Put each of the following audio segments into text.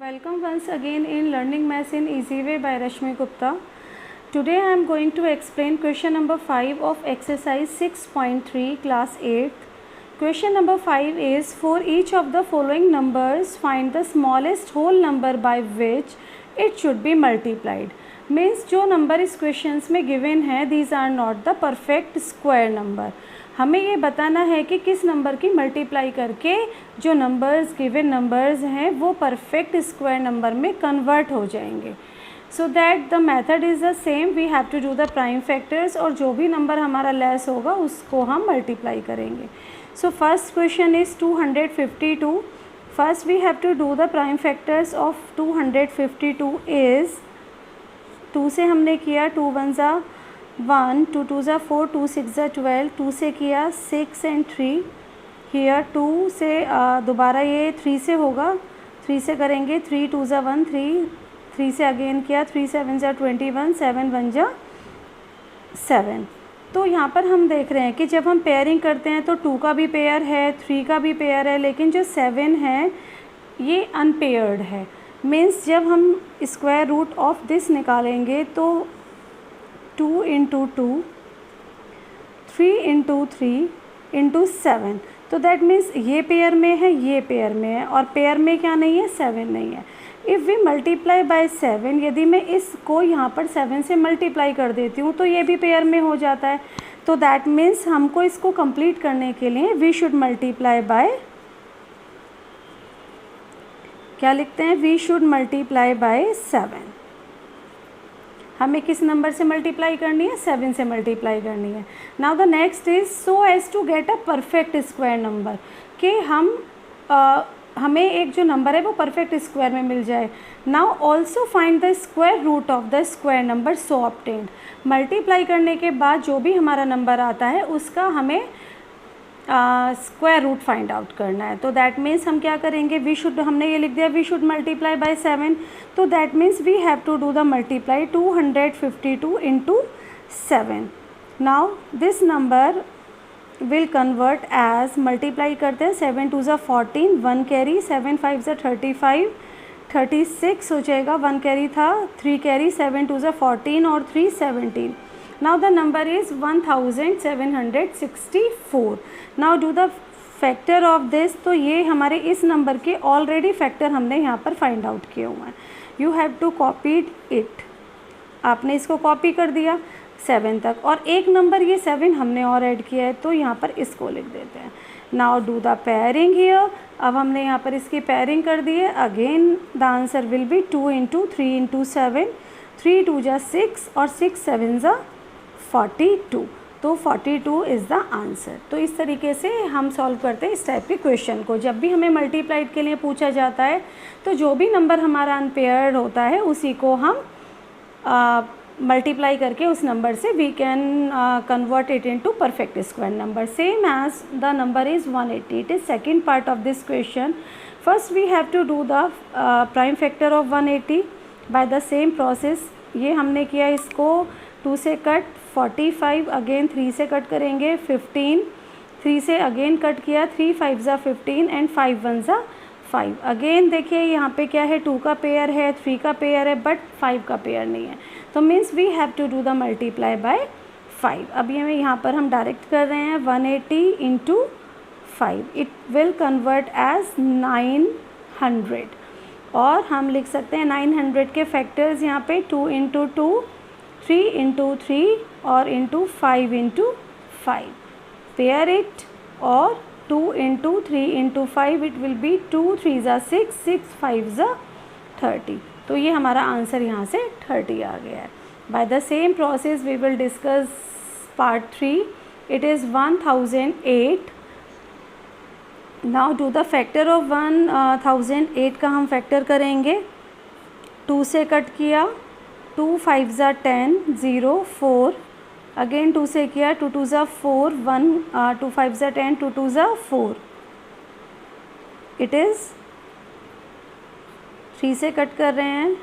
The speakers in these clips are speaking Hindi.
Welcome once again in Learning Maths in Easy Way by Rashmi Gupta. Today I am going to explain question number 5 of exercise 6.3 class 8. Question number 5 is, for each of the following numbers find the smallest whole number by which it should be multiplied. Means जो नंबर इस क्वेश्चंस में गिवन है these are not the perfect square number. हमें ये बताना है कि किस नंबर की मल्टीप्लाई करके जो नंबर्स गिवन नंबर्स हैं वो परफेक्ट स्क्वायर नंबर में कन्वर्ट हो जाएंगे. So that the method is the same. We have to do the prime factors और जो भी नंबर हमारा लेस होगा उसको हम मल्टीप्लाई करेंगे. So first question is 252. First we have to do the prime factors of 252 is 2 से हमने किया 2 1 ज़ा 1, 2 2 ज़ा 4, 2 6 ज़ा 12, 2 से किया 6 एंड 3. हियर 2 से दोबारा ये 3 से होगा, 3 से करेंगे 3 2 ज़ा 1 3 से अगेन किया 3 7 ज़ा 21, 7 1 ज़ा 7. तो यहाँ पर हम देख रहे हैं कि जब हम पेयरिंग करते हैं तो 2 का भी पेयर है, 3 का भी पेयर है, लेकिन जो 7 है ये अनपेयर्ड है. मीन्स जब हम स्क्वायर रूट ऑफ दिस निकालेंगे तो 2 इंटू 2, 3 इंटू 3 इंटू 7. तो दैट मीन्स ये पेयर में है, ये पेयर में है, और पेयर में क्या नहीं है, 7 नहीं है. इफ़ वी मल्टीप्लाई बाय 7, यदि मैं इसको यहाँ पर 7 से मल्टीप्लाई कर देती हूँ तो ये भी पेयर में हो जाता है. तो दैट मीन्स हमको इसको कंप्लीट करने के लिए वी शुड मल्टीप्लाई बाय, क्या लिखते हैं, वी शुड मल्टीप्लाई बाय 7. हमें किस नंबर से मल्टीप्लाई करनी है, 7 से मल्टीप्लाई करनी है. Now the next is so as to get a perfect square number, कि हमें एक जो नंबर है वो परफेक्ट स्क्वायर में मिल जाए. Now also find the square root of the square number so obtained. Multiply करने के बाद जो भी हमारा नंबर आता है उसका हमें स्क्वायर रूट फाइंड आउट करना है. तो दैट मीन्स हम क्या करेंगे, वी शुड, हमने ये लिख दिया वी शुड मल्टीप्लाई बाय 7. तो that means we have to do the multiply 252 into 7. Now this number will convert as, multiply करते हैं 7 2 ज़ा 14, 1 कैरी, 7 5 ज़ा 35, 36 हो जाएगा, 1 कैरी था, 3 कैरी, 7 2 ज़ा 14 और 3 17. Now the number is 1764. Now do the factor of this. तो ये हमारे इस नंबर के ऑलरेडी फैक्टर हमने यहाँ पर फाइंड आउट किए हुए हैं. You have to copied it. आपने इसको कॉपी कर दिया 7 तक, और एक नंबर ये 7 हमने और ऐड किया है तो यहाँ पर इसको लिख देते हैं. Now do the pairing here. अब हमने यहाँ पर इसकी पेयरिंग कर दी है. Again the answer will be 2 into 3 into 7, 3 2 ज़ा 6 और 6 7 ज़ा 42. तो 42 इज़ द आंसर. तो इस तरीके से हम सॉल्व करते हैं इस टाइप के क्वेश्चन को. जब भी हमें मल्टीप्लाइड के लिए पूछा जाता है तो जो भी नंबर हमारा अनपेयर्ड होता है उसी को हम मल्टीप्लाई करके उस नंबर से we can convert it into perfect square number. Same as the number is 180. It is second part of this question. First we have to do the prime factor of 180 by the same process. ये हमने किया, इसको 2 से कट 45, अगेन 3 से कट करेंगे 15, 3 से अगेन कट किया 3 5 ज़ा 15 एंड 5 1 ज़ा 5. अगेन देखिए यहाँ पे क्या है, 2 का पेयर है, 3 का पेयर है, बट 5 का पेयर नहीं है. तो means we have to do the multiply by 5. अभी हमें यहाँ पर हम डायरेक्ट कर रहे हैं 180 into 5. It will convert as 900. और हम लिख सकते हैं 900 के फैक्टर्स यहाँ पे 2 इंटू 2, 3 इंटू 3 और इंटू 5 इंटू 5. पेयर इट, और 2 into 3 into 5 it will B 2 3 ज़ा 6, 6 5 ज़ा 30. तो ये हमारा आंसर यहाँ से 30 आ गया है. By the same process we will discuss part 3. It is 1008. Now do the factor of 1008 का हम फैक्टर करेंगे. 2 से कट किया, 2 5 ज़ा 10, 0 4, अगेन 2 से किया, 2 2 ज़ा 4, 1 2 5 ज़ा 10, 2 2 ज़ा 4. इट इज़ 3 से कट कर रहे हैं,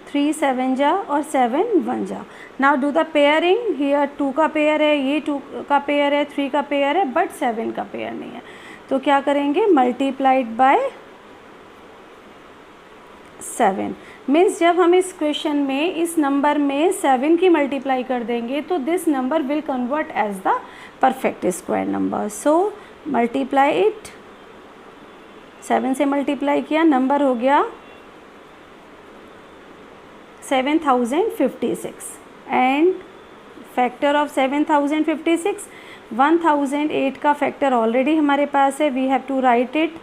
3 7 ज़ा और 7 1 ज़ा. Now do the pairing. Here 2 का पेयर है, ये 2 का पेयर है, 3 का पेयर है, बट 7 का पेयर नहीं है. तो क्या करेंगे, मल्टीप्लाइड बाय 7 मीन्स जब हम इस क्वेश्चन में इस नंबर में 7 की मल्टीप्लाई कर देंगे तो this number will convert as the perfect square number. So multiply it, 7 से मल्टीप्लाई किया, नंबर हो गया 7056 एंड फैक्टर ऑफ 7056 1008 का फैक्टर ऑलरेडी हमारे पास है. We have to write it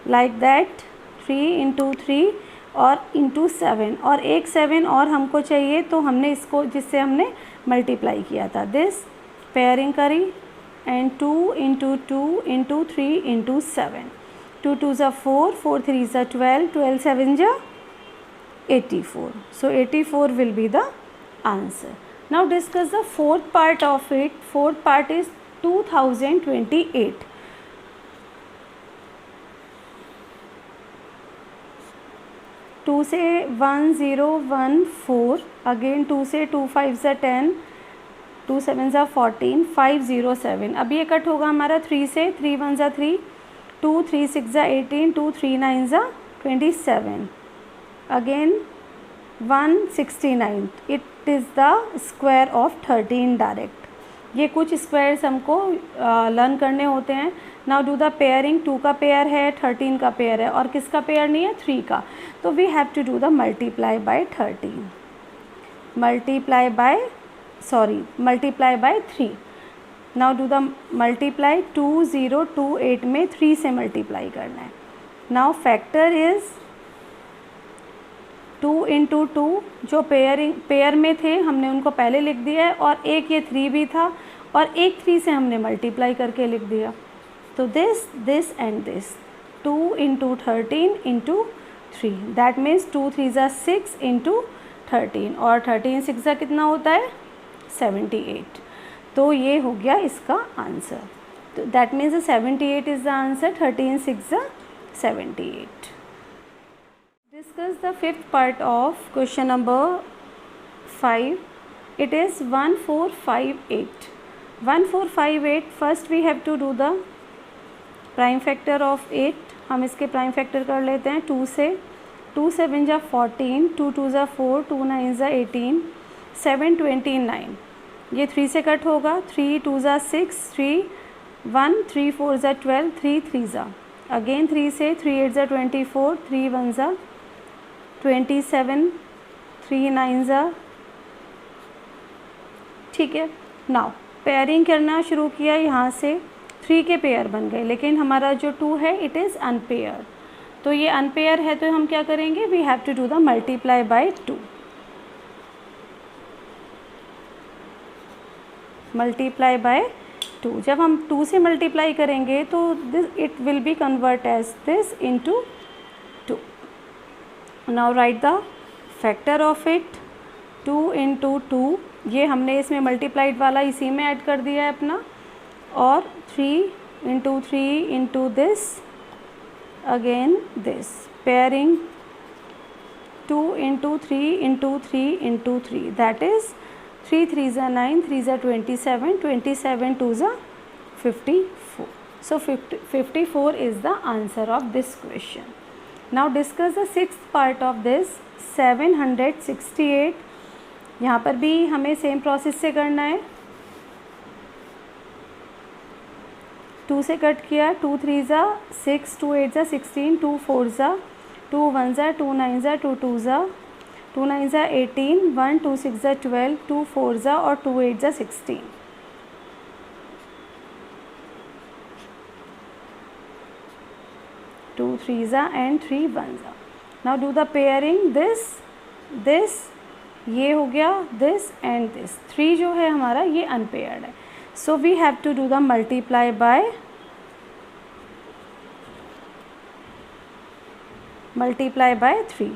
like that 3 into 3 और इंटू 7 और एक 7 और हमको चाहिए तो हमने इसको जिससे हमने मल्टीप्लाई किया था दिस पेयरिंग करी एंड 2 इंटू 2 इंटू 3 इंटू 7. 2 2 ज़ा 4, 4 3 ज़ा 12, 12 7 ज़ा 84. So 84 will be the answer. Now discuss the fourth part of it. Fourth part is 2028. To से 1014, अगेन 2 से 2 5 ज़ा 10, 2 7 ज़ा 14, 507. अब ये कट होगा हमारा 3 से, 3 1 ज़ा 3, 2 3 6 ज़ा 18, 2 3 9 ज़ा 27. Again 169. It is the square of 13 direct. ये कुछ स्क्वायर्स हमको लर्न करने होते हैं. Now do the pairing. 2 का पेयर है, 13 का पेयर है और किसका पेयर नहीं है, 3 का. तो we have to do the multiply by 13, multiply by 3. Now do the multiply. 2028 में 3 से मल्टीप्लाई करना है. Now factor is 2 into 2. जो पेयर में थे हमने उनको पहले लिख दिया है और एक ये 3 भी था और एक 3 से हमने मल्टीप्लाई करके लिख दिया. तो this and this 2 into 13 into 3 that means 2 3 ज़ा 6 इंटू 13 और 13 6 ज़ा कितना होता है 78. तो ये हो गया इसका आंसर. तो that means 78 is the answer. 13 6 ज़ा 78. Discuss the fifth part of question number 5. It is 1458. 1458. First we have to do the prime factor of 8. हम इसके प्राइम फैक्टर कर लेते हैं 2 से. 2 7 ज़ा 14, 2 2 ज़ा 4, 2 9 ज़ा 18, 7 29. ये 3 से कट होगा. 3 2 ज़ा 6, 3 1 3 4 ज़ा 12, 3 3 ज़ा अगेन 3 से. 3 8 ज़ा 24, 3 1 ज़ा 27, 3 9 ज़ा. ठीक है. नाउ पेयरिंग करना शुरू किया. यहाँ से 3 के पेयर बन गए लेकिन हमारा जो 2 है इट इज़ अनपेयर. तो ये अनपेयर है तो हम क्या करेंगे, we have to do the multiply by 2. Multiply by 2. जब हम 2 से मल्टीप्लाई करेंगे तो this it will be convert as this into 2. Now write the factor of it. 2 into 2. ये हमने इसमें मल्टीप्लाइड वाला इसी में ऐड कर दिया है अपना. और 3 into 3 into this again this pairing 2 into 3 into 3 into 3 that is 3 3 ज़ा 9, 3 ज़ा 27, 27 2 ज़ा 54. So 54 is the answer of this question. Now discuss the sixth part of this 768. यहाँ पर भी हमें सेम प्रोसेस से करना है. 2 से कट किया. 2 3 ज़ा 6, 2 8 ज़ा 16, 2 4 ज़ा 2 1 ज़ा 2 9 ज़ा 2 2 ज़ा 2 9 ज़ा 18, 1 2 6 ज़ा 12, 2 4 ज़ा और 2 8 ज़ा 16. 2 3 ज़ा एंड 3 1 ज़ा. Now do the pairing. This ये हो गया दिस एंड दिस. 3 जो है हमारा ये अनपेयर्ड है. So we have to do the multiply by 3.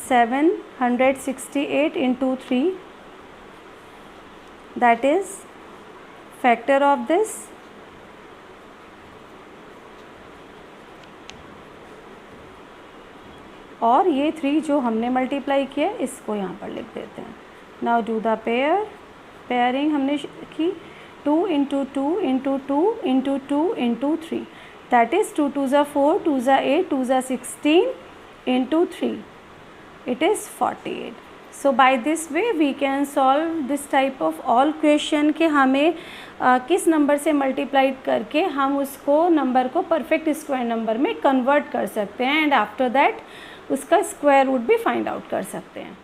768 into 3 that is factor of this. और ये 3 जो हमने मल्टीप्लाई किया इसको यहाँ पर लिख देते हैं. नाउ डू द पेयरिंग हमने की. 2 into 2 into 2 into 2 into 3 that is 2 2 ज़ा 4, 2 ज़ा 8, 2 ज़ा 16, into 3, it is 48. So by this way we can solve this type of all question कि हमें किस नंबर से मल्टीप्लाइड करके हम उसको नंबर को परफेक्ट स्क्वायर नंबर में कन्वर्ट कर सकते हैं एंड आफ्टर दैट उसका स्क्वायर रूट भी फाइंड आउट कर सकते हैं.